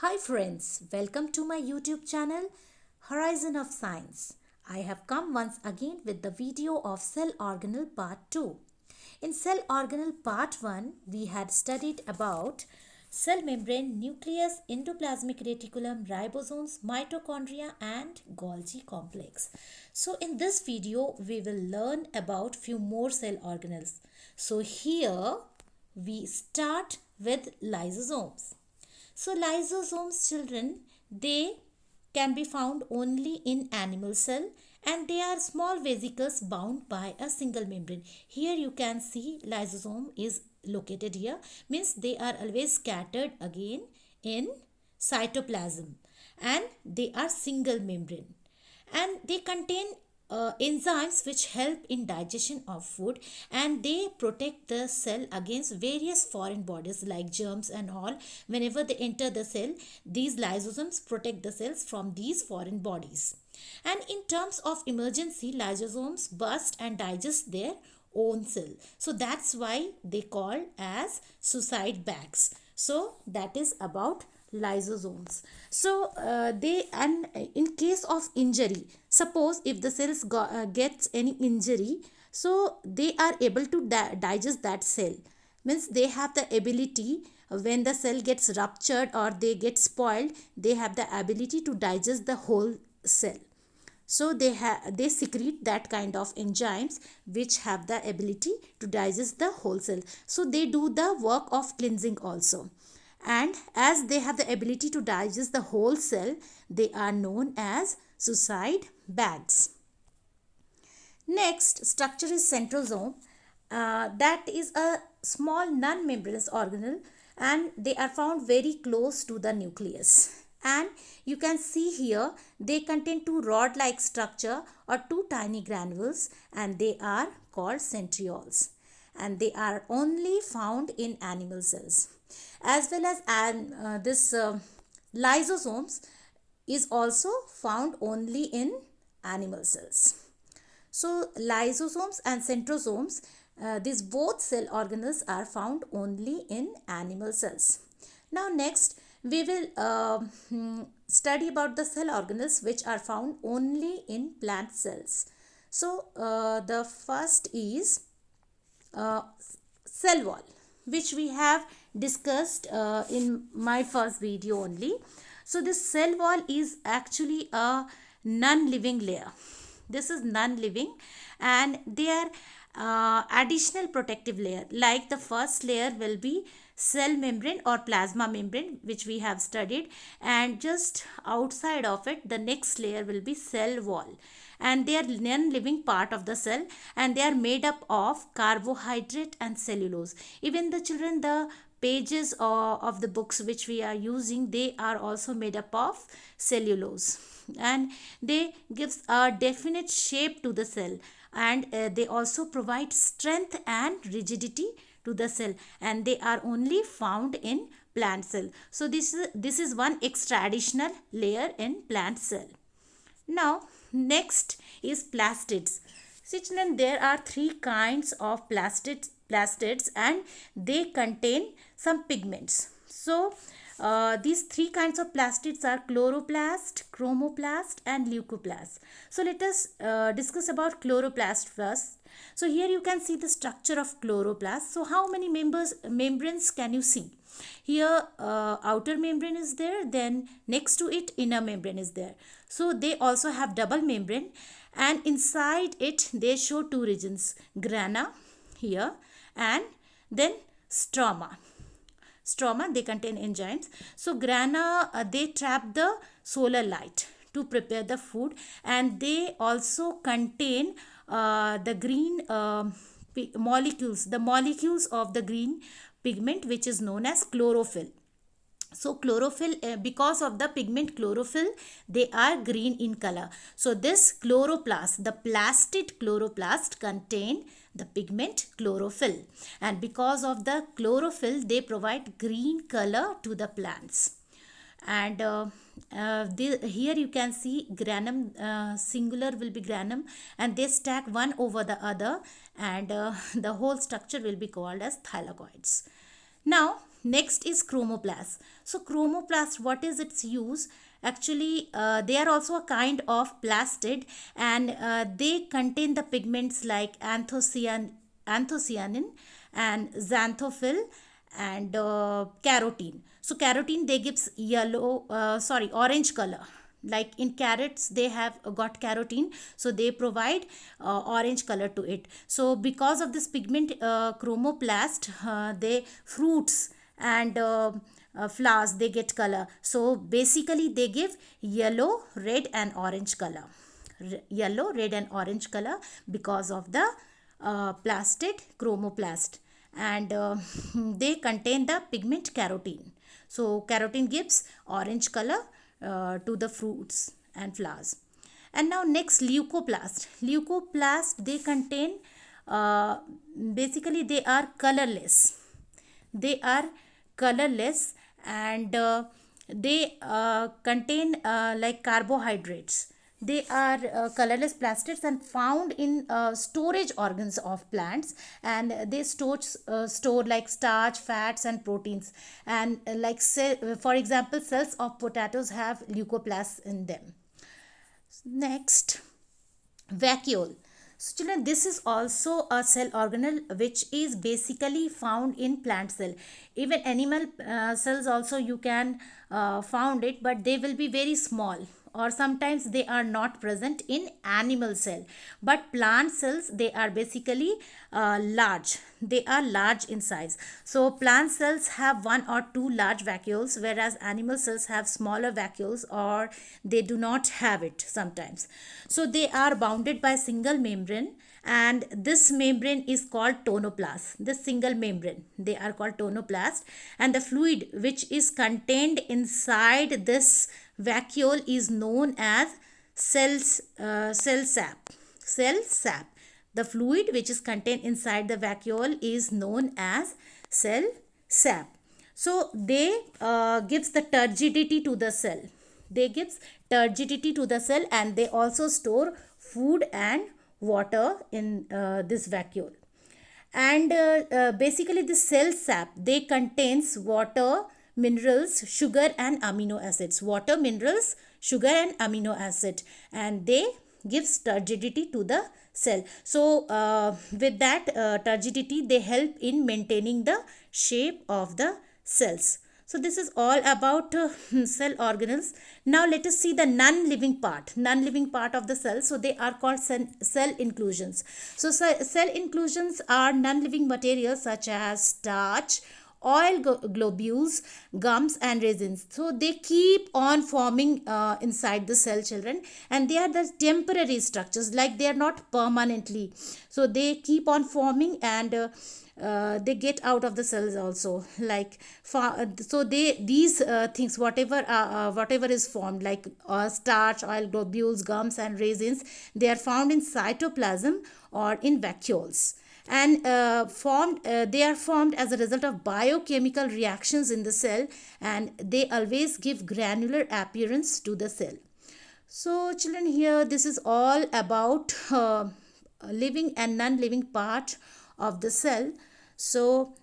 Hi friends, welcome to my YouTube channel Horizon of Science. I have come once again with the video of cell organelle part 2. In cell organelle part 1, we had studied about cell membrane, nucleus, endoplasmic reticulum, ribosomes, mitochondria and Golgi complex. So in this video, we will learn about few more cell organelles. So here we start with lysosomes. So lysosomes children, they can be found only in animal cell and they are small vesicles bound by a single membrane. Here you can see lysosome is located here, means they are always scattered again in cytoplasm and they are single membrane and they contain enzymes which help in digestion of food and they protect the cell against various foreign bodies like germs and all. Whenever they enter the cell, these lysosomes protect the cells from these foreign bodies. And in terms of emergency, lysosomes burst and digest their own cell. So that's why they call as suicide bags. So that is about lysosomes. So they, and in case of injury, suppose if the cells gets any injury, so they are able to digest that cell, means they have the ability, when the cell gets ruptured or they get spoiled, they have the ability to digest the whole cell. So they secrete that kind of enzymes which have the ability to digest the whole cell. So they do the work of cleansing also. And as they have the ability to digest the whole cell, they are known as suicide bags. Next structure is centrosome. That is a small non-membranous organelle and they are found very close to the nucleus. And you can see here they contain two rod-like structure or two tiny granules and they are called centrioles. And they are only found in animal cells. As well as this lysosomes is also found only in animal cells. So lysosomes and centrosomes, these both cell organelles are found only in animal cells. Now next we will study about the cell organelles which are found only in plant cells. So the first is cell wall, which we have discussed in my first video only. So this cell wall is actually a non-living layer. This is non-living and they are additional protective layer. Like the first layer will be cell membrane or plasma membrane, which we have studied, and just outside of it the next layer will be cell wall, and they are non-living part of the cell and they are made up of carbohydrate and cellulose. Even the children, the pages of the books which we are using, they are also made up of cellulose and they gives a definite shape to the cell and they also provide strength and rigidity to the cell and they are only found in plant cell. So this is one extra additional layer in plant cell. Now next is plastids. See children, there are three kinds of plastids and they contain some pigments. So these three kinds of plastids are chloroplast, chromoplast and leucoplast. So let us discuss about chloroplast first. So here you can see the structure of chloroplast. So how many membranes can you see? Here outer membrane is there, then next to it inner membrane is there. So they also have double membrane and inside it they show two regions, grana here and then stroma. Stroma, they contain enzymes. So grana, they trap the solar light to prepare the food and they also contain the green molecules, the molecules of the green pigment which is known as chlorophyll. So chlorophyll, because of the pigment chlorophyll, they are green in color. So this chloroplast, the plastid chloroplast contain the pigment chlorophyll and because of the chlorophyll they provide green color to the plants. And here you can see granum, singular will be granum and they stack one over the other and the whole structure will be called as thylakoids. Now Next is chromoplast. So chromoplast, what is its use? Actually, they are also a kind of plastid, and they contain the pigments like anthocyanin and xanthophyll and carotene. So carotene, they gives orange color. Like in carrots, they have got carotene, so they provide orange color to it. So because of this pigment, chromoplast, they fruits and flowers, they get color. So basically they give yellow, red and orange color. Yellow, red and orange color because of the plastid chromoplast. And they contain the pigment carotene. So carotene gives orange color to the fruits and flowers. And now next, leucoplast. Leucoplast, they contain, basically they are colorless. They are colorless, and they contain like carbohydrates. They are colorless plastids and found in storage organs of plants, and they store like starch, fats and proteins. And for example, cells of potatoes have leucoplasts in them. Next, vacuole. So children, this is also a cell organelle which is basically found in plant cell. Even animal cells also you can found it, but they will be very small, or sometimes they are not present in animal cell. But plant cells, they are basically large. They are large in size. So plant cells have one or two large vacuoles, whereas animal cells have smaller vacuoles, or they do not have it sometimes. So they are bounded by single membrane, and this membrane is called tonoplast. This single membrane, they are called tonoplast, and the fluid which is contained inside this vacuole is known as cell sap. Cell sap. The fluid which is contained inside the vacuole is known as cell sap. So they gives the turgidity to the cell. They gives turgidity to the cell, and they also store food and water in this vacuole. And basically the cell sap, they contains water, minerals, sugar and amino acids. Water, minerals, sugar and amino acid, and they gives turgidity to the cell. So with that turgidity, they help in maintaining the shape of the cells. So this is all about cell organelles. Now let us see the non-living part of the cell. So they are called cell inclusions. So cell inclusions are non-living materials such as starch, oil globules, gums and resins. So they keep on forming inside the cell, children, and they are the temporary structures, like they are not permanently. So they keep on forming, and they get out of the cells also, like so these things, whatever is formed, like starch, oil globules, gums and resins, they are found in cytoplasm or in vacuoles, and they are formed as a result of biochemical reactions in the cell, and they always give granular appearance to the cell. So children, here this is all about living and non-living part of the cell. So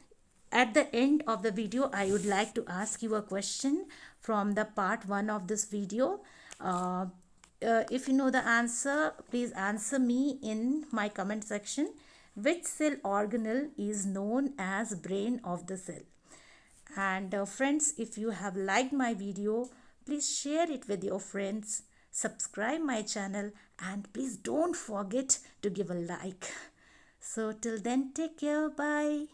at the end of the video, I would like to ask you a question from the part 1 of this video. If you know the answer, please answer me in my comment section. Which cell organelle is known as brain of the cell? And friends, if you have liked my video, please share it with your friends, subscribe my channel, and please don't forget to give a like. So till then, take care. Bye.